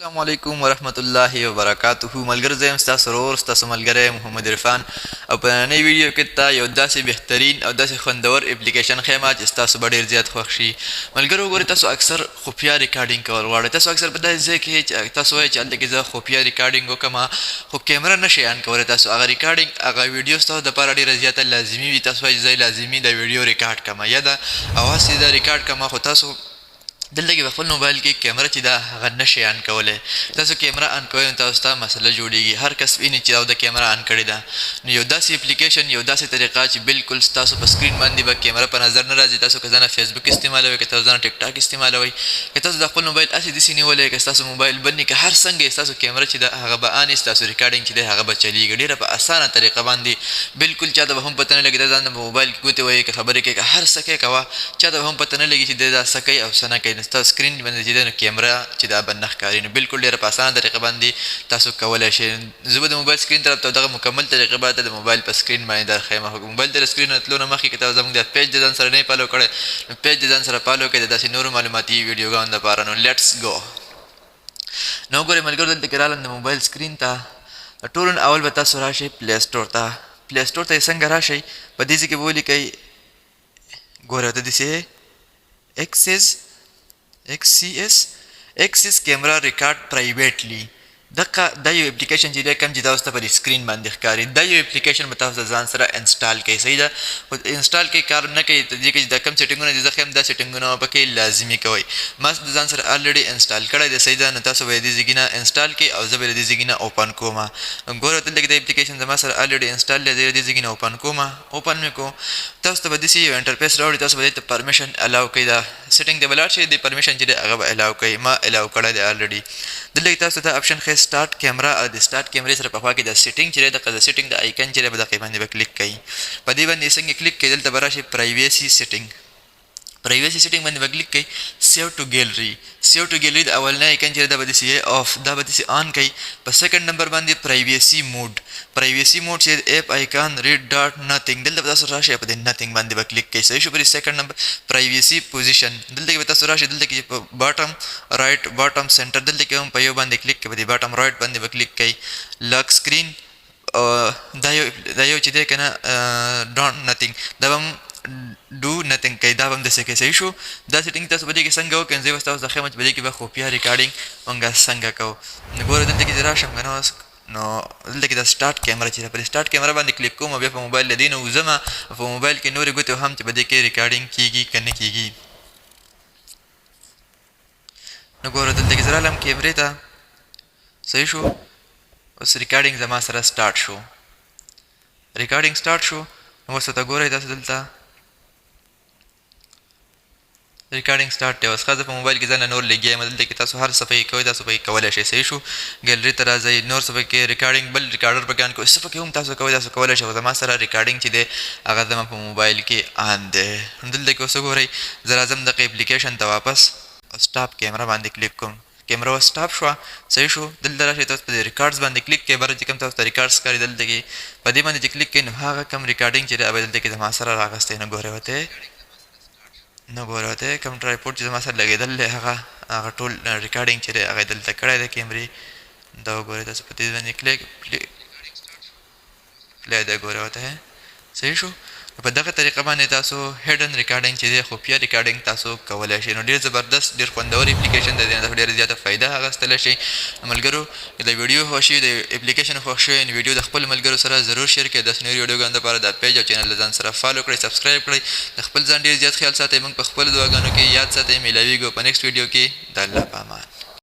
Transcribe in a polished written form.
السلام علیکم ورحمت الله وبرکاته. ملګری زم تاسو ورور تاسو ملګری محمد عرفان او په نړۍ ویډیو کې تا یو داسې بهترین او داسې خوندور اپلیکیشن خیمه چې تاسو به ډیر زیات خوښ شي. ملګرو وګورئ تاسو اکثر خفیہ ریکارډینګ کول غواړئ. تاسو اکثر په داسې ځای کې چې تاسو وایئ چې هلته کې زه خفیہ ریکارډینګ وکړم خو کیمره نشئ آن کولی. تاسو هغه ریکارډینګ هغه ویډیو ستاسو دپاره ډېره زیاته لازمي وي. تاسو وایئ زه لازمي د ویډیو ریکارډ کړم یا د اواز چې دا ریکارډ کړم خو تاسو دلته کې په خپل موبایل کې کیمره چې دا هغه نشئ آن کولی. تاسو کیمره آن کوئ نو تاسو ته مسله جوړېږي. هر کس ویني چې دا د کیمره آن کړې ده. نو یو داسې اپلیکیشن یو داسې طریقه چې بالکل ستاسو په سکرین باندې به کیمره په نظر نه راځي. تاسو که ځانه فیسبوک استعمالوئ، که تاسو ځانه ټیک ټاک استعمالوئ، که تاسو د خپل موبایل هسې داسې نیولی که ستاسو موبایل بند وي، که هر څنګه یې ستاسو کیمره چې ده هغه به آن وي، ستاسو ریکارډینګ چې دی هغه به چلېږي. ډېره په اسانه طریقه باندې بالکل چا ته به هم پته نه لګي دا ځان په موبایل کې ګوتې وهي که خبرې کوي که هر څه کوي کوه، چا ته به هم پته نه لګي چې دی دا څه کوي او څه نه کوي. نو ستاسو سکرین باندې چې دی نو کیمره چې دا به نه ښکاري. نو بالکل ډېره په اسانه طریقه باندې تاسو کولی شئ. زه به د موبایل سکرین طرف ته دغه مکمل طریقې به د موبایل په سکرین باندې درښیم. موبایل ته د سکرین نه تلو نه مخکې که تاسو زموږ د پیج د ځان سره نه یې فالو کړی نو پیج د ځان سره فالو کړئ د داسې نورو معلوماتي ویډیوګانو دپاره. نو لیټس گو. نو وګورئ ملګرو دلته کې رالم د موبایل سکرین ته. ټولو نه اول به تاسو راشئ پلی سټور ته. پلی سټور ته یې څنګه راشئ په دې ځای کې به ولیکئ ګورئ ورته داسې axis camera record privately دا یو اپلیکیشن چې دی کوم چې تاسو ته په سکرین باندې ښکاري. دا یو اپلیکیشن به تاسو د ځان سره انسټال کوئ. صحیح ده؟ خو انسټال کوئ کار نه کوي ته دې کې چې دا کوم سیټینګونه دي زه ښیم دا سیټینګونه به پکې لازمي کوئ. ما د ځان سره الریډي انسټال کړی دی. صحیح ده؟ نو تاسو به یې دې ځای نه انسټال کړئ او زه به یې دې ځای نه اوپن کوم. ګوره دلته کې دا اپلیکیشن زما سره الریډي انسټال دی. زه یې دې ځای نه اوپن کوم. اوپن مې کوم تاسو ته به داسې یو انټرفیس راوړي. تاسو به دې ته پرمیشن الاو کوئ. دا سیټینګ ته به لاړ شئ د پرمیشن چې دی هغه به الاو کوئ. ما الاو کړی دی الریډي. دلته کې تاسو ته اپشن ښایي سټارټ کیمرا او د سټارټ کیمرې سره په خوا کې د سیټینګ چې دی د سیټینګ د آیکن چې دی په دغې باندې به کلیک کوئ. په دې باندې څنګه کلیک کوئ دلته به راشئ پرایویسي سیټینګ. پرایویسي سیټینګ باندې به کلیک کوئ. سیو ټو ګیلري. سیو ټو ګیلري د اولنی آیکن چې دی دا به داسې آف دا به داسې آن کوئ. په سیکنډ نمبر باندې پرایویسي موډ. پرایویسي موډ چې ایپ آیکن ریډ ډاټ نتھنګ دلته به تاسو راشئ په دې نتھنګ باندې به کلیک کوئ. صحیح شو؟ په سیکنډ نمبر پرایویسي پوزیشن دلته کې به تاسو راشئ. دلته کې په باټم رایټ باټم سنټر دلته کې هم په یو باندې کلیک کوئ. په دې باټم رایټ باندې به کلیک کوئ. لاک سکرین دا یو چې دی که نه ډونټ نتھنګ دا به هم ډو نتھنګ کوي. دا به هم داسې کوي. صحیح شو؟ دا سیټینګ تاسو په دې کې څنګه وکړئ زه به تاسو ته ښیم چې په دې کې به خفیه ریکارډینګ مونږ څنګه کوو. نو ګوره دلته کې زه راشم که نه اوس نو دلته کې د سټارټ کیمره چې ده په دې سټارټ کیمره باندې کلیک کوم او بیا په موبایل له دې نه وځم په موبایل کې نورې ګوتې هم چې په دې کې ریکارډینګ کېږي که نه کېږي. نو ګوره دلته کې زه رالم کیمرې ته. صحیح شو؟ اوس ریکارډینګ زما سره سټارټ شو. ریکارډینګ سټارټ شو نو اوس ورته ګورئ تاسو دلته ریکارډینګ سټارټ دی. اوس ښه زه په موبایل کې ځان له نور لګیا یم. دلته کې تاسو هر څه پکې کوئ تاسو پکې کولی شئ. صحیح شو؟ ګیلري ته راځئ نور څه پکې ریکارډینګ بل ریکارډر پکې آن کوئ څه پکې هم تاسو کوئ تاسو کولی شئ. خو زما سره ریکارډینګ چې دی هغه زما په موبایل کې آن دی. دلته کې اوس وګورئ زه راځم دغه اپلیکیشن ته واپس او سټاپ کیمره باندې کلیک کوم. کیمره اوس سټاپ شوه. صحیح شو؟ دلته راشئ تاسو په دې ریکارډز باندې کلیک کوئ. بره چې کوم تاسو ته ریکارډز ښکاري دلته کې په دې باندې چې کلیک کوئ نو هغه کوم ریکارډینګ چې دی هغه دلته کې زما سره راغستی. نو ګورئ ورته کوم ټرایپوډ چې زما سره لګېدل دی هغه ټول ریکارډینګ چې دی هغه یې دلته کړی دی کیمرې. دا وګورئ تاسو په دې باندې کلیک پلی دی ګورئ ورته. صحیح شو؟ په دغه طریقه باندې تاسو هیډن ریکارډینګ چې دی خفیه ریکارډینګ تاسو کولی شئ. نو ډېر زبردست ډېر خوندور اپلیکیشن دی. تاسو ډېره زیاته فایده اخیستلی شئ. ملګرو د ویډیو خوښ شوي د اپلیکیشن خوښ شوی نو ویډیو د خپل ملګرو سره ضرور شیر کړئ. داسې نورې ویډیوګانو دپاره دا پیج او چینل د ځان سره فالو کړئ سبسکرایب کړئ. د خپل ځان ډېر زیات خیال ساتئ. موږ په خپلو دعاګانو کې یاد ساتئ. میلاویږو په نیکسټ ویډیو کې. د الله په امان.